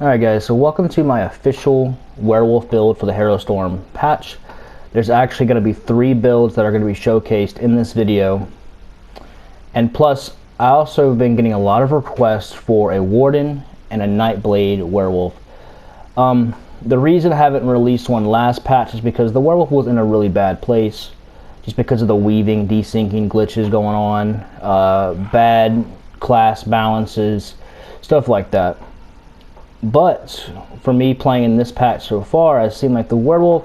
Alright guys, so welcome to my official Werewolf build for the Harrowstorm patch. There's actually going to be 3 builds that are going to be showcased in this video. And plus, I also have been getting a lot of requests for a Warden and a Nightblade Werewolf. The reason I haven't released one last patch is because the Werewolf was in a really bad place. Just because of the weaving, desyncing glitches going on, bad class balances, stuff like that. But for me playing in this patch so far, it seemed like the Werewolf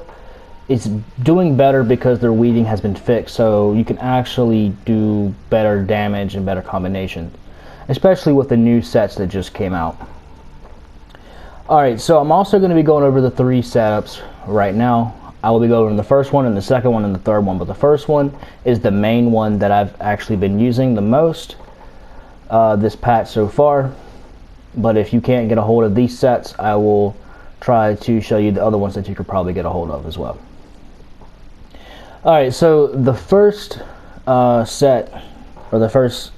is doing better because their weaving has been fixed, so you can actually do better damage and better combinations, especially with the new sets that just came out. Alright, so I'm also going to be going over the 3 setups right now. I will be going over the first one and the second one and the third one, but the first one is the main one that I've actually been using the most this patch so far. But if you can't get a hold of these sets, I will try to show you the other ones that you could probably get a hold of as well. Alright, so the first set, or the first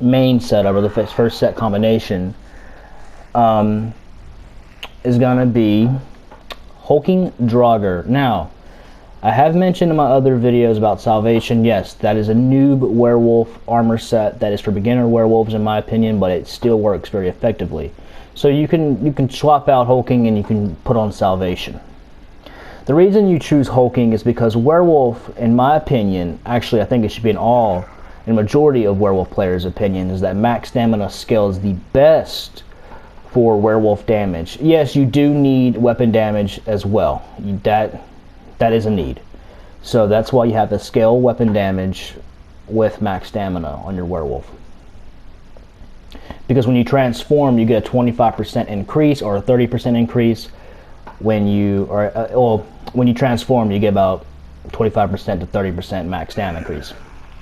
main setup, or the first set combination is going to be Hulking Draugr. Now, I have mentioned in my other videos about Salvation, yes, that is a noob werewolf armor set that is for beginner werewolves in my opinion, but it still works very effectively. So you can swap out Hulking and you can put on Salvation. The reason you choose Hulking is because werewolf, in my opinion, actually I think it should be in majority of werewolf players' opinion, is that max stamina scales the best for werewolf damage. Yes, you do need weapon damage as well. That is a need. So that's why you have to scale weapon damage with max stamina on your werewolf. Because when you transform, you get a 25% increase or a 30% increase. When you transform, you get about 25% to 30% max stamina increase,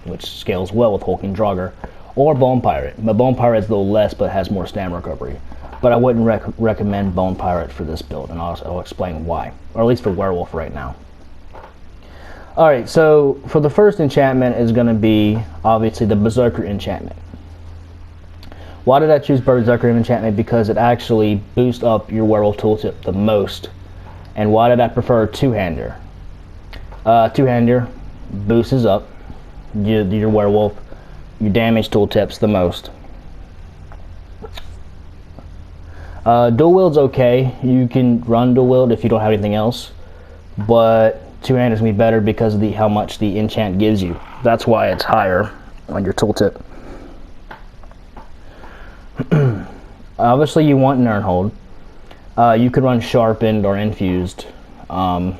which scales well with Hulking Draugr or Bone Pirate. But Bone Pirate is a little less, but has more stamina recovery. But I wouldn't recommend Bone Pirate for this build, and I'll explain why, or at least for werewolf right now. Alright, so for the first enchantment is going to be obviously the Berserker enchantment. Why did I choose Berserker enchantment? Because it actually boosts up your werewolf tooltip the most. And why did I prefer two-hander? Two-hander boosts up your werewolf, your damage tooltips the most. Dual wield's okay. You can run dual wield if you don't have anything else, but two-hand is going to be better because of how much the enchant gives you. That's why it's higher on your tooltip. Obviously, you want Nernhold. You could run sharpened or infused. If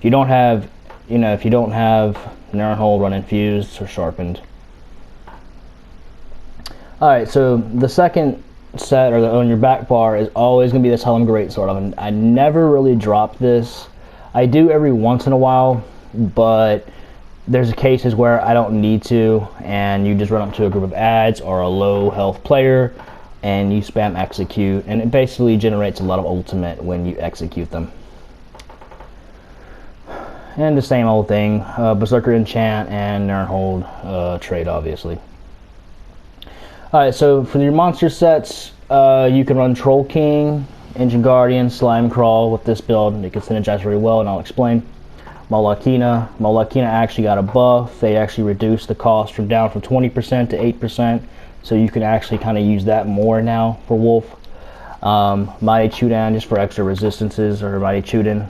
you don't have, Nernhold, run infused or sharpened. All right, so the second set, or on your back bar, is always going to be this Helm Greatsword. I never really drop this. I do every once in a while, but there's cases where I don't need to, and you just run up to a group of adds or a low health player and you spam execute, and it basically generates a lot of ultimate when you execute them. And the same old thing, Berserker enchant and Nernhold trade, obviously. Alright, so for your monster sets, you can run Troll King, Engine Guardian, Slime Crawl with this build. It can synergize very well, and I'll explain. Malakina actually got a buff. They actually reduced the cost down from 20% to 8%, so you can actually kind of use that more now for Wolf. Mighty Chudan just for extra resistances, or Mighty Chudan.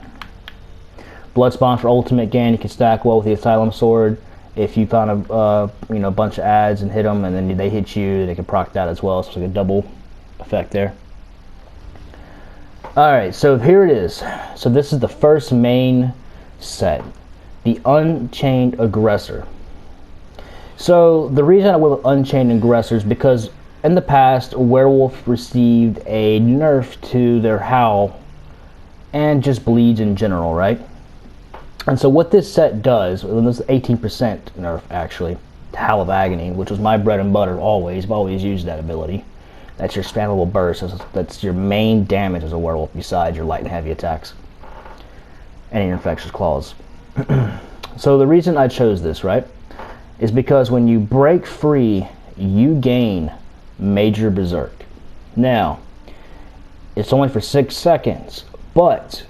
Bloodspawn for ultimate gain. You can stack well with the Asylum Sword. If you found a bunch of adds and hit them, and then they hit you, they can proc that as well. So it's like a double effect there. Alright, so here it is. So this is the first main set, the Unchained Aggressor. So the reason I went with Unchained Aggressor is because in the past, Werewolf received a nerf to their Howl and just bleeds in general, right? And so what this set does, well, this is 18% nerf actually, to Howl of Agony, which was my bread and butter always. I've always used that ability. That's your spammable burst. That's your main damage as a werewolf besides your light and heavy attacks and your infectious claws. So the reason I chose this, right, is because when you break free, you gain Major Berserk. Now, It's only for 6 seconds, but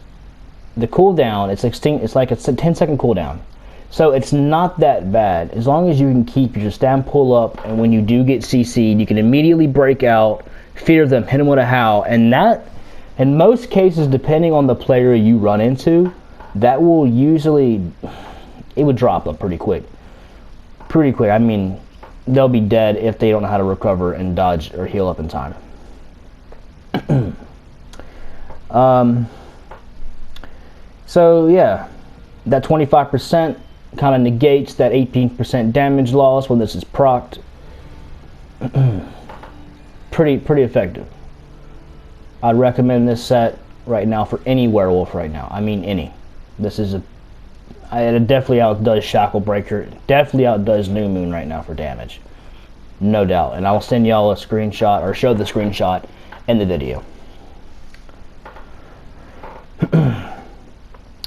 the cooldown, it's like a 10-second cooldown. So it's not that bad, as long as you can keep your stam pull up, and when you do get CC'd, you can immediately break out, fear them, hit them with a howl, and that, in most cases, depending on the player you run into, that will usually, it would drop them pretty quick. Pretty quick. I mean, they'll be dead if they don't know how to recover and dodge or heal up in time. So yeah, that 25% kind of negates that 18% damage loss when this is procced. pretty effective. I'd recommend this set right now for any werewolf right now. I mean any. This is it definitely outdoes Shacklebreaker. Definitely outdoes New Moon right now for damage. No doubt. And I'll send y'all a screenshot, or show the screenshot in the video.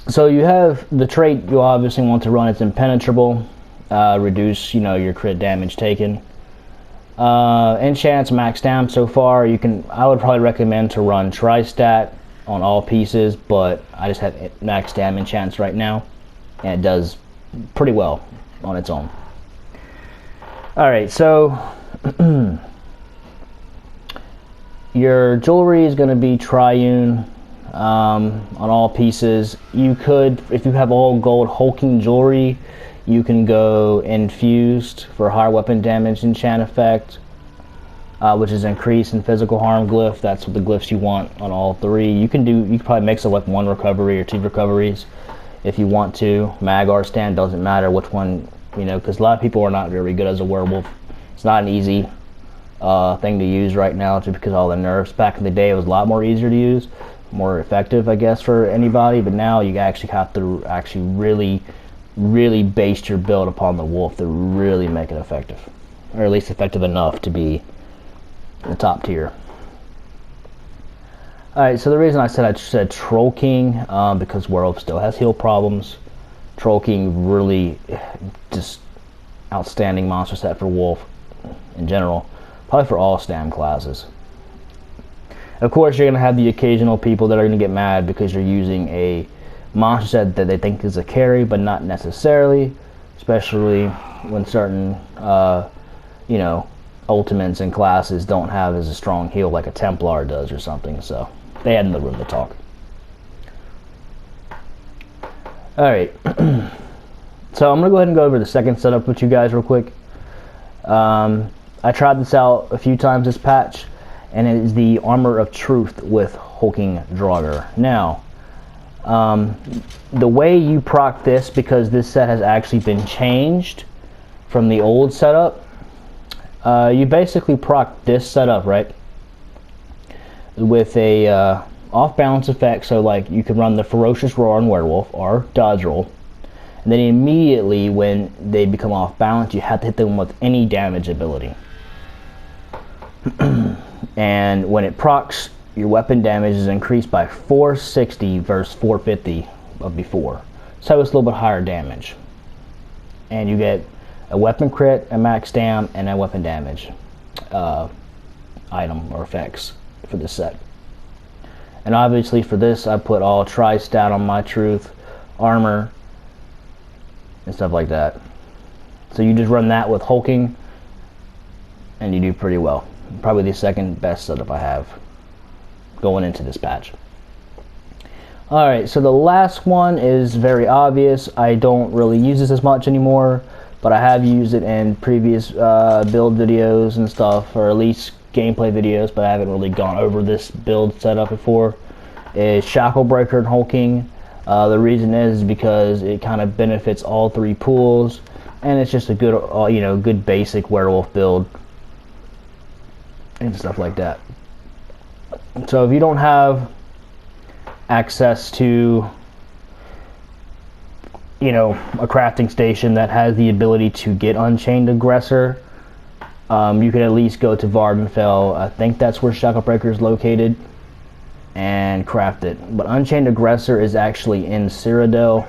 So you have the trait you obviously want to run. It's impenetrable. Reduce, your crit damage taken. Enchants max down so far. I would probably recommend to run Tri-Stat on all pieces, but I just have max dam enchants right now, and it does pretty well on its own. Alright, so your jewelry is going to be triune on all pieces. You could, if you have all gold hulking jewelry, you can go infused for higher weapon damage enchant effect, which is increase in physical harm glyph. That's what the glyphs you want on all three. You can probably mix it with 1 recovery or 2 recoveries if you want to. Mag or stand, doesn't matter which one, because a lot of people are not very good as a werewolf. It's not an easy thing to use right now, just because of all the nerfs. Back in the day, it was a lot more easier to use, more effective, I guess, for anybody. But now you actually have to really base your build upon the wolf to really make it effective, or at least effective enough to be the top tier. Alright, so the reason I said Troll King, because Werewolf still has heal problems. Troll King really just outstanding monster set for Wolf in general, probably for all stam classes. Of course, you're going to have the occasional people that are going to get mad because you're using a monster set that they think is a carry, but not necessarily, especially when certain ultimates and classes don't have as a strong heal like a Templar does or something. So they had no room to talk. Alright, so I'm going to go ahead and go over the second setup with you guys real quick. I tried this out a few times this patch, and it is the Armor of Truth with Hulking Draugr. Now, the way you proc this, because this set has actually been changed from the old setup, you basically proc this setup, right, with a off balance effect. So like you can run the Ferocious Roar on Werewolf or dodge roll, and then immediately when they become off balance, you have to hit them with any damage ability. And when it procs, your weapon damage is increased by 460 versus 450 of before, so it's a little bit higher damage, and you get a weapon crit, a max dam, and a weapon damage item or effects for this set. And obviously for this, I put all Tri-Stat on my Truth, armor, and stuff like that. So you just run that with hulking, and you do pretty well. Probably the second best setup I have going into this patch. Alright, so the last one is very obvious. I don't really use this as much anymore, but I have used it in previous build videos and stuff, or at least gameplay videos, but I haven't really gone over this build setup before. Is Shacklebreaker and hulking. The reason is because it kind of benefits all 3 pools, and it's just a good, good basic werewolf build and stuff like that. So if you don't have access to a crafting station that has the ability to get Unchained Aggressor, you can at least go to Vardenfell. I think that's where Shacklebreaker is located, and craft it. But Unchained Aggressor is actually in Cyrodiil,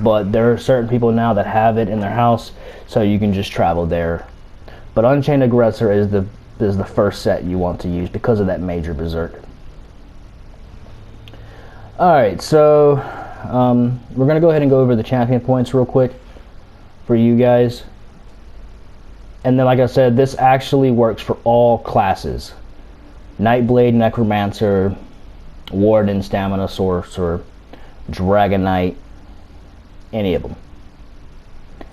but there are certain people now that have it in their house, so you can just travel there. But Unchained Aggressor is the first set you want to use because of that major berserk. Alright, so we're going to go ahead and go over the champion points real quick for you guys. And then, like I said, this actually works for all classes. Nightblade, Necromancer, Warden, Stamina Sorcerer, Dragon Knight, any of them.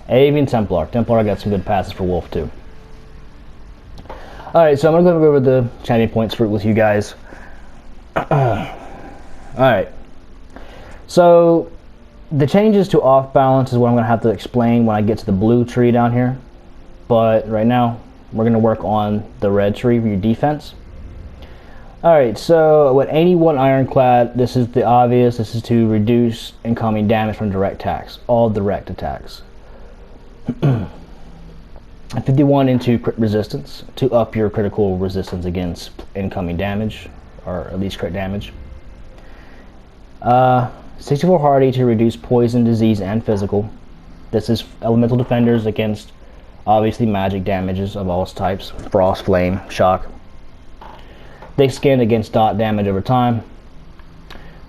And even Templar. Templar got some good passes for Wolf too. Alright, so I'm going to go over the champion points with you guys. Alright. So, the changes to off balance is what I'm going to have to explain when I get to the blue tree down here. But right now, we're going to work on the red tree for your defense. Alright, so with 81 Ironclad, this is the obvious. This is to reduce incoming damage from direct attacks. All direct attacks. 51 into crit resistance to up your critical resistance against incoming damage, or at least crit damage. 64 hardy to reduce poison, disease, and physical. This is elemental defenders against obviously magic damages of all types: frost, flame, shock. Thick skin against dot damage over time.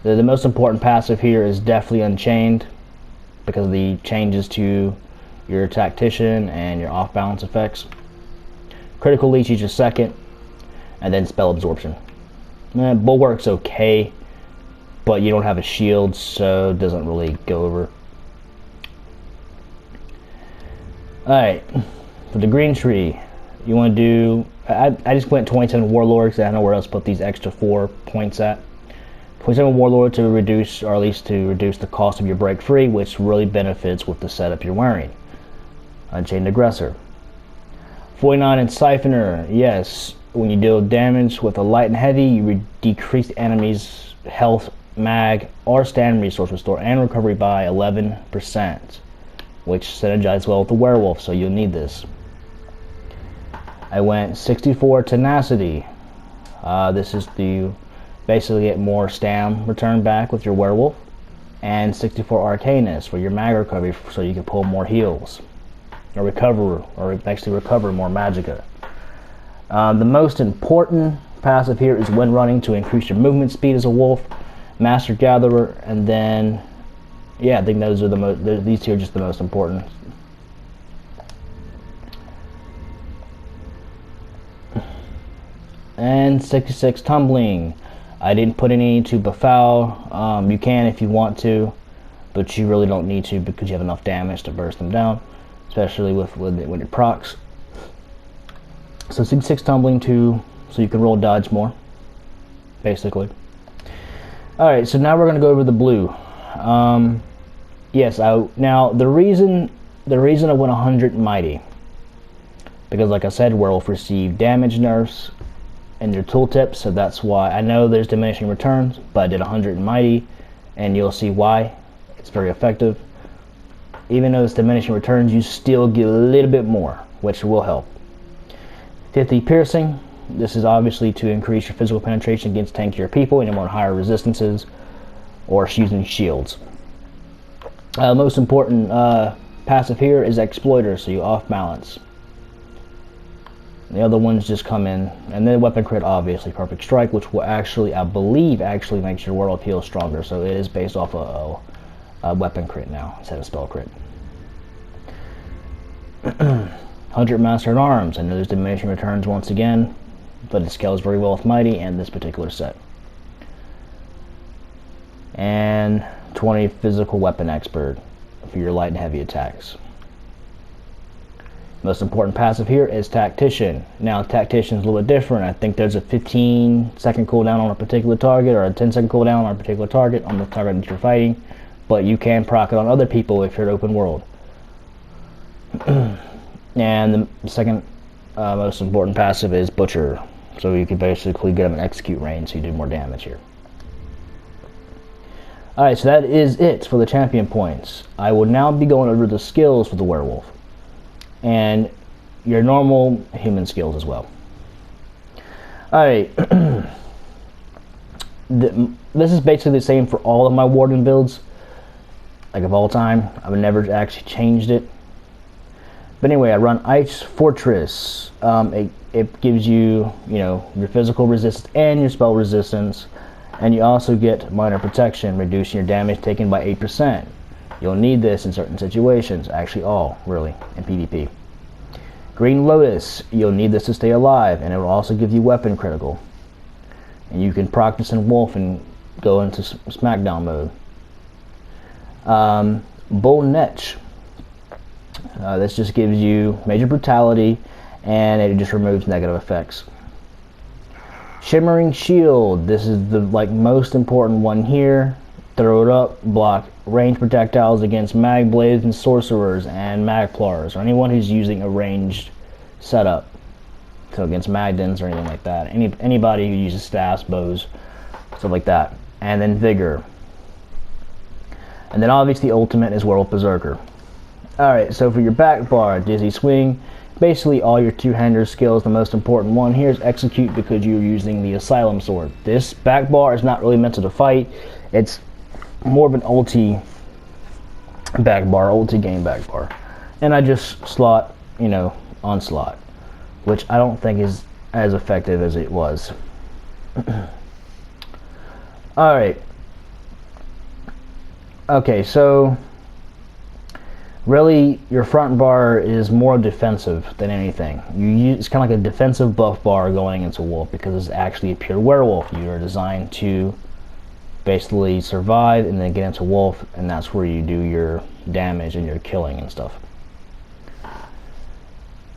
The most important passive here is definitely Unchained, because of the changes to your tactician and your off balance effects. Critical leech each a second, and then spell absorption. Bulwark's okay, but you don't have a shield, so it doesn't really go over. Alright, for the green tree, you want to do, I just went 27 Warlord because I don't know where else to put these extra 4 points at. 27 Warlord to reduce, or at least to reduce the cost of your break free, which really benefits with the setup you're wearing. Unchained Aggressor. 49 in Siphoner. Yes, when you deal damage with a light and heavy, you decrease the enemy's health, mag, or stand resource restore and recovery by 11%, which synergizes well with the Werewolf, so you'll need this. I went 64 Tenacity. This is the basically get more stam return back with your Werewolf, and 64 Arcanist for your mag recovery, so you can pull more heals. Or recover, or actually recover more magicka. The most important passive here is when running to increase your movement speed as a wolf, Master Gatherer, and then, yeah, I think those are the most. These two are just the most important. And 66 Tumbling. I didn't put any to befoul. You can if you want to, but you really don't need to because you have enough damage to burst them down, especially when it procs. So 66 Tumbling to, so you can roll dodge more, basically. Alright, so now we're going to go over the blue. Yes, now the reason I went 100 Mighty, because like I said, Werewolf received damage nerfs in your tooltip, so that's why. I know there's diminishing returns, but I did 100 Mighty, and you'll see why. It's very effective. Even though it's diminishing returns, you still get a little bit more, which will help. 50 Piercing. This is obviously to increase your physical penetration against tankier people and you want higher resistances, or using shields. Most important passive here is Exploiter, so you off balance. The other ones just come in, and then weapon crit, obviously Perfect Strike, which will actually, I believe, actually makes your Werewolf heal stronger. So it is based off a weapon crit now instead of spell crit. 100 Master at Arms. I know there's diminishing returns once again, but it scales very well with Mighty and this particular set. And 20 Physical Weapon Expert for your light and heavy attacks. Most important passive here is Tactician. Now Tactician is a little bit different. I think there's a 15-second cooldown on a particular target, or a 10-second cooldown on a particular target on the target that you're fighting, but you can proc it on other people if you're open world. And the second most important passive is Butcher, so you can basically get them in execute range, so you do more damage here. Alright, so that is it for the champion points. I will now be going over the skills for the Werewolf, and your normal human skills as well. Alright, this is basically the same for all of my Warden builds, like of all time. I've never actually changed it. But anyway, I run Ice Fortress. It gives you, your physical resistance and your spell resistance. And you also get minor protection, reducing your damage taken by 8%. You'll need this in certain situations, actually all, really, in PvP. Green Lotus, you'll need this to stay alive, and it will also give you weapon critical. And you can practice in Wolf and go into Smackdown mode. Bull Netch, this just gives you major brutality, and it just removes negative effects. Shimmering Shield, this is the most important one here. Throw it up, block ranged projectiles against mag blades and sorcerers and magplars, or anyone who's using a ranged setup. So against magdens or anything like that. Anybody who uses staffs, bows, stuff like that. And then Vigor. And then obviously ultimate is Werewolf Berserker. Alright, so for your back bar, Dizzy Swing, basically all your two-hander skills. The most important one here is Execute, because you're using the Asylum Sword. This back bar is not really meant to fight. It's more of an ulti back bar, ulti game back bar. And I just slot, Onslaught, which I don't think is as effective as it was. Alright. Okay, so really your front bar is more defensive than anything. It's kind of like a defensive buff bar going into Wolf, because it's actually a pure werewolf. You are designed to basically survive and then get into Wolf, and that's where you do your damage and your killing and stuff.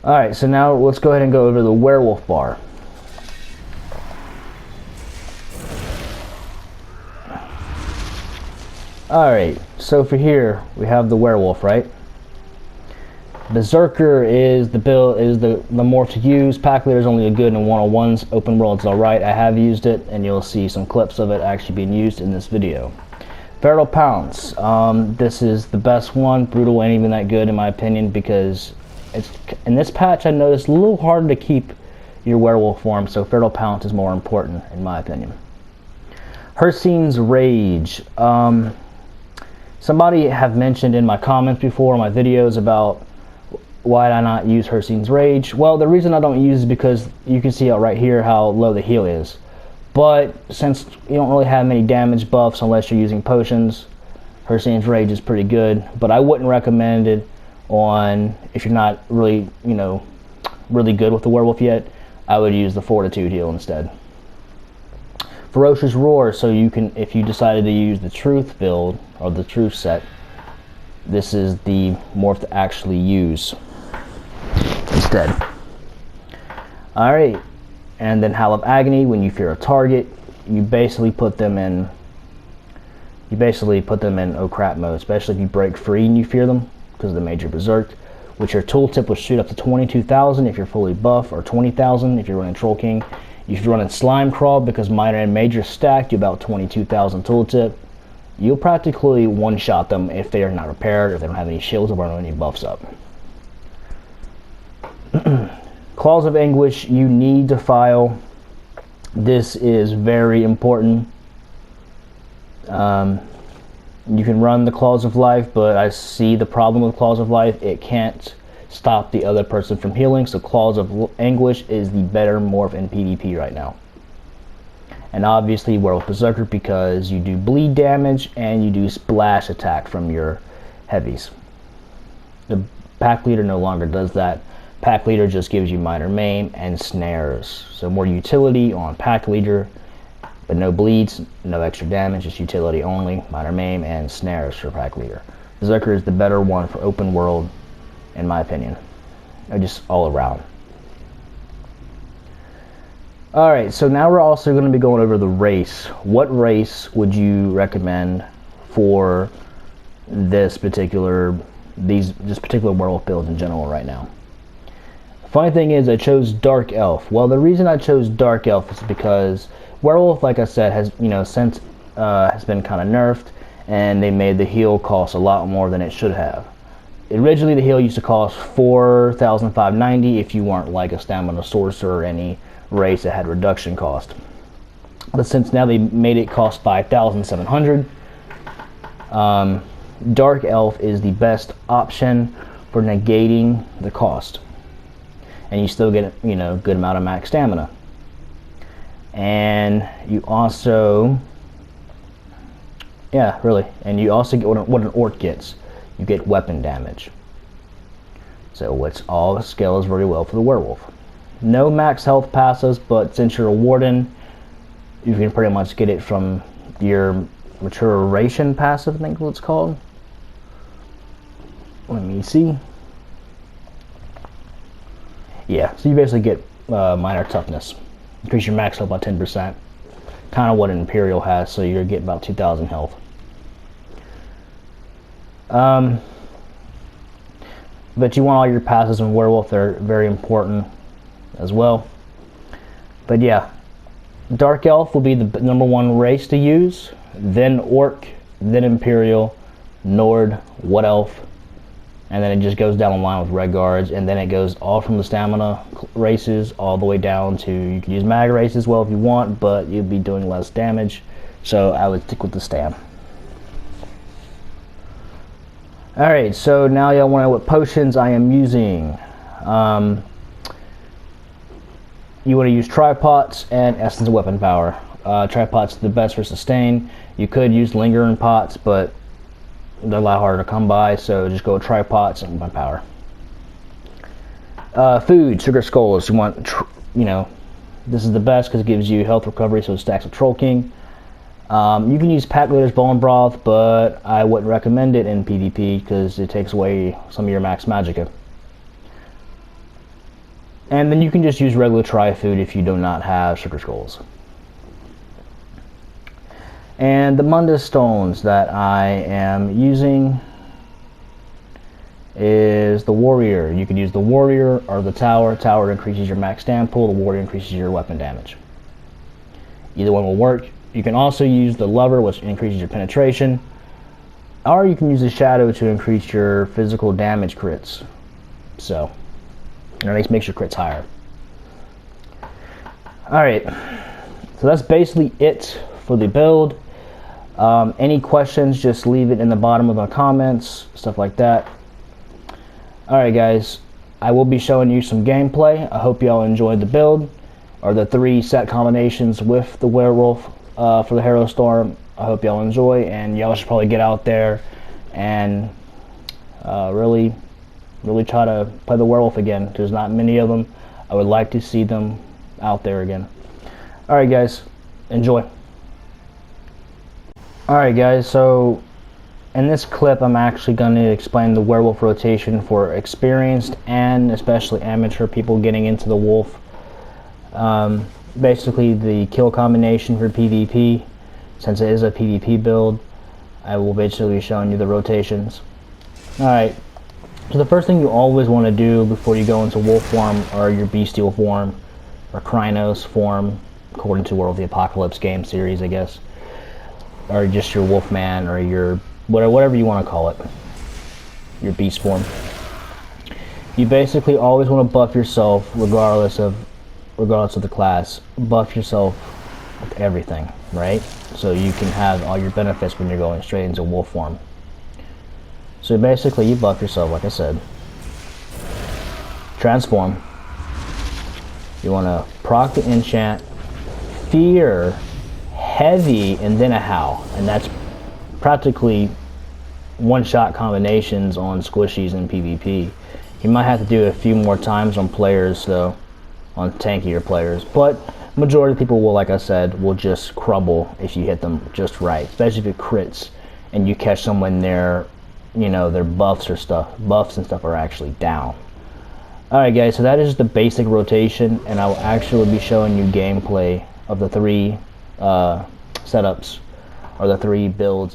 Alright, so now let's go ahead and go over the werewolf bar. Alright, so for here we have the werewolf, right? Berserker is the more to use. Pack Leader is only a good in one-on-ones. Open world is alright. I have used it, and you'll see some clips of it actually being used in this video. Feral Pounce. This is the best one. Brutal ain't even that good in my opinion, because it's in this patch I noticed a little harder to keep your werewolf form, so Feral Pounce is more important in my opinion. Hircine's Rage. Somebody have mentioned in my comments before, my videos, about why did I not use Hircine's Rage. Well, the reason I don't use it is because you can see out right here how low the heal is. But since you don't really have many damage buffs unless you're using potions, Hircine's Rage is pretty good. But I wouldn't recommend it on, if you're not really, really good with the werewolf yet. I would use the Fortitude heal instead. Ferocious Roar, so you can, if you decided to use the Truth build or the Truth set, this is the morph to actually use instead. Alright, and then Howl of Agony. When you fear a target, you basically put them in oh crap mode, especially if you break free and you fear them because of the major berserk, which your tooltip will shoot up to 22,000 if you're fully buff, or 20,000 if you're running Troll King. If you're running Slime Crawl, because minor and major stacked, you about 22,000 tooltip. You'll practically one-shot them if they are not repaired, if they don't have any shields or any buffs up. Claws of Anguish, you need to file. This is very important. You can run the Claws of Life, but I see the problem with Claws of Life. It can't stop the other person from healing, so Claws of Anguish is the better morph in PvP right now. And obviously Werewolf Berserker, because you do bleed damage and you do splash attack from your heavies. The Pack Leader no longer does that. Pack Leader just gives you minor maim and snares. So more utility on Pack Leader, but no bleeds, no extra damage, just utility only, minor maim and snares for Pack Leader. Berserker is the better one for open world in my opinion, or just all around. Alright, so now we're also going to be going over the race. What race would you recommend for this particular werewolf build in general right now? Funny thing is, I chose Dark Elf. Well, the reason I chose Dark Elf is because werewolf, like I said, has since has been kind of nerfed, and they made the heal cost a lot more than it should have. Originally, the heal used to cost 4,590 if you weren't like a stamina sorcerer or any race that had reduction cost. But since now they made it cost 5,700, Dark Elf is the best option for negating the cost, and you still get good amount of max stamina. And you also, yeah, really, and you also get what an orc gets. You get weapon damage. So it's all scales very well for the werewolf. No max health passives, but since you're a warden, you can pretty much get it from your maturation passive, I think is what it's called. Let me see. Yeah, so you basically get minor toughness. Increase your max health by 10%. Kind of what an Imperial has, so you're getting about 2,000 health. But you want all your passes in Werewolf. They're very important as well. But yeah, Dark Elf will be the #1 race to use, then Orc, then Imperial, Nord, Wood Elf, and then it just goes down the line with Red Guards, and then it goes all from the stamina races all the way down to, you can use mag races as well if you want, but you'll be doing less damage, so I would stick with the stam. Alright, so now y'all want to know what potions I am using. You want to use Tripots and Essence of Weapon Power. Tripots are the best for sustain. You could use Lingering Pots, but they're a lot harder to come by, so just go with Tripots and Weapon Power. Food, Sugar Skulls. You want, this is the best because it gives you health recovery, so it stacks with Troll King. You can use Pack Leader's Bone Broth, but I wouldn't recommend it in PvP because it takes away some of your max magicka. And then you can just use regular Tri-Food if you do not have Sugar Skulls. And the Mundus Stones that I am using is the Warrior. You could use the Warrior or the Tower. Tower increases your max stamina pool, the Warrior increases your weapon damage. Either one will work. You can also use the Lover, which increases your penetration, or you can use the Shadow to increase your physical damage crits. So, it makes your crits higher. Alright, so that's basically it for the build. Any questions, just leave it in the bottom of the comments, stuff like that. Alright guys, I will be showing you some gameplay. I hope y'all enjoyed the build, or the 3 set combinations with the Werewolf for the Harrowstorm. I hope y'all enjoy, and y'all should probably get out there and really try to play the Werewolf again. There's not many of them. I would like to see them out there again. Alright guys, enjoy. Alright guys, so in this clip I'm actually going to explain the Werewolf rotation for experienced and especially amateur people getting into the Wolf. Basically the kill combination for PvP, since it is a PvP build. I will basically be showing you the rotations. Alright, so the first thing you always want to do before you go into Wolf form, or your Bestial form, or Krynos form, according to World of the Apocalypse game series, I guess, or just your Wolfman, or your whatever you want to call it, your Beast form. You basically always want to buff yourself regardless of the class. Buff yourself with everything, right? So you can have all your benefits when you're going straight into Wolf form. So basically you buff yourself, like I said. Transform. You want to proc the enchant, Fear, Heavy, and then a Howl. And that's practically one-shot combinations on squishies in PvP. You might have to do it a few more times on players though, on tankier players, but majority of people will, like I said, will just crumble if you hit them just right, especially if it crits and you catch someone their buffs and stuff are actually down. Alright guys, so that is the basic rotation, and I will actually be showing you gameplay of the 3 setups, or the 3 builds.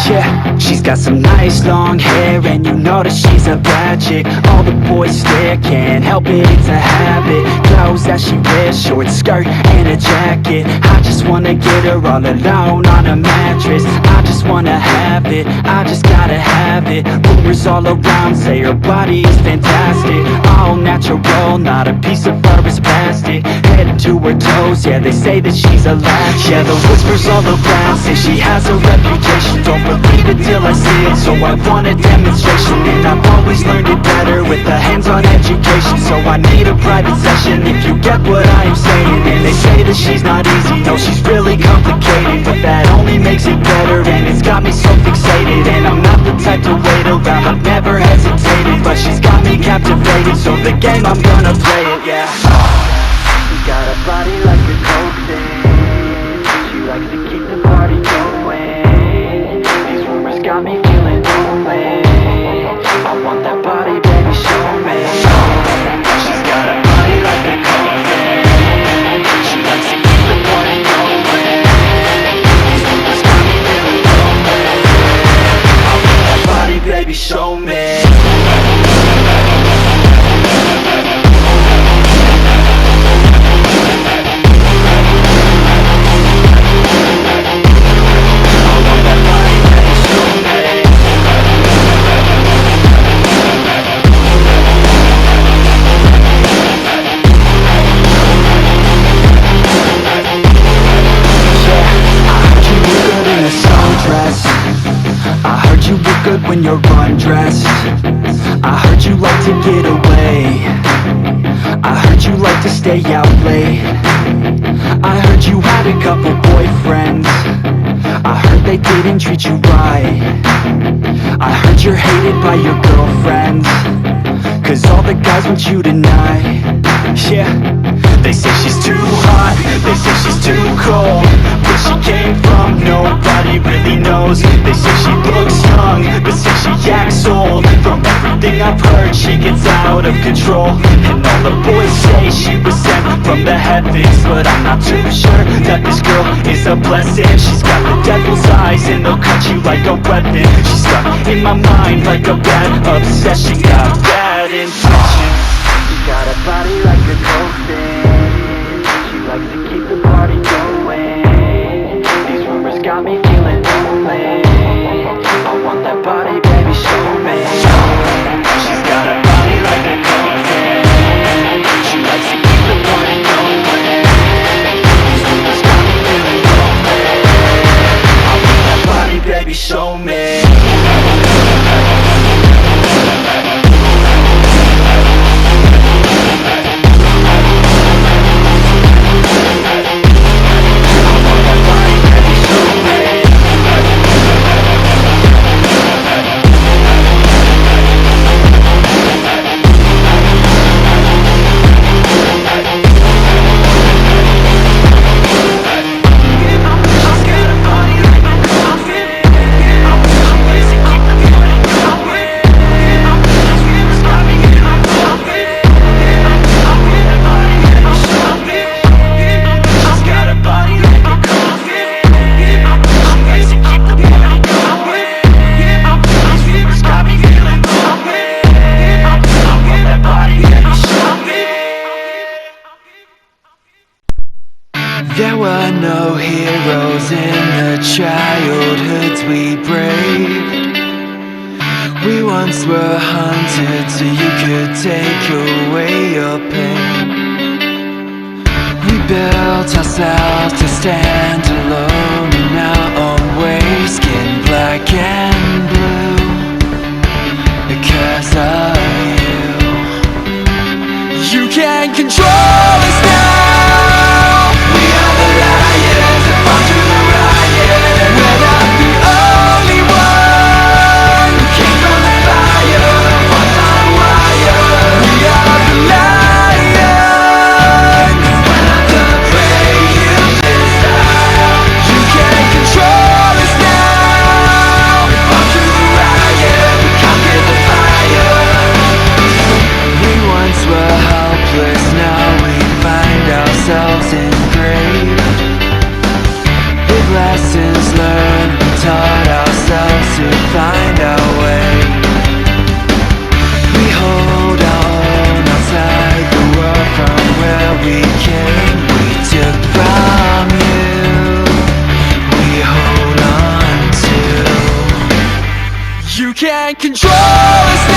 Yeah, she's got some nice long hair, and you know that she's a bad chick. All the boys stare, can't help it, it's a habit. Clothes that she wears, short skirt and a jacket. I just just wanna get her all alone on a mattress. I just wanna have it, I just gotta have it. Rumors all around say her body is fantastic, all natural, not a piece of fur is plastic. Head to her toes, yeah, they say that she's a latch. Yeah, the whispers all around say she has a reputation. Don't believe it till I see it, so I want a demonstration. And I've always learned it better with a hands-on education, so I need a private session if you get what I am saying. And they say that she's not easy, no, she's really complicated, but that only makes it better, and it's got me so fixated. And I'm not the type to wait around, I've never hesitated, but she's got me captivated, so the game, I'm gonna play it, yeah. She got a body like a cocaine, she likes to keep the party going. These rumors got me feeling lonely, I want that body, baby, show me. She's got a body like a cocaine, she likes to keep the party going. These rumors got me feeling lonely, I want that body, baby, show me. When you're undressed, I heard you like to get away, I heard you like to stay out late, I heard you had a couple boyfriends, I heard they didn't treat you right, I heard you're hated by your girlfriends, cause all the guys want you tonight. Yeah, they say she's too hot, they say she's too cold, where she came from nobody really knows. They say she looks young, but say she acts old. From everything I've heard, she gets out of control, and all the boys say she was sent from the heavens, but I'm not too sure that this girl is a blessing. She's got the devil's eyes and they'll cut you like a weapon. She's stuck in my mind like a bad obsession, got bad intentions. She got a body like a cocaine, she likes to keep the party going. These rumors got me feeling lonely, I want that body, baby, show me. She's got a body like a cocaine, she likes to keep the party going. These rumors got me feeling lonely, I want that body, baby, show me. There were no heroes in the childhoods we braved. We once were hunted so you could take away your pain. We built ourselves to stand alone in our own way, skin black and blue because of you. You can't control us now. Now we find out and control is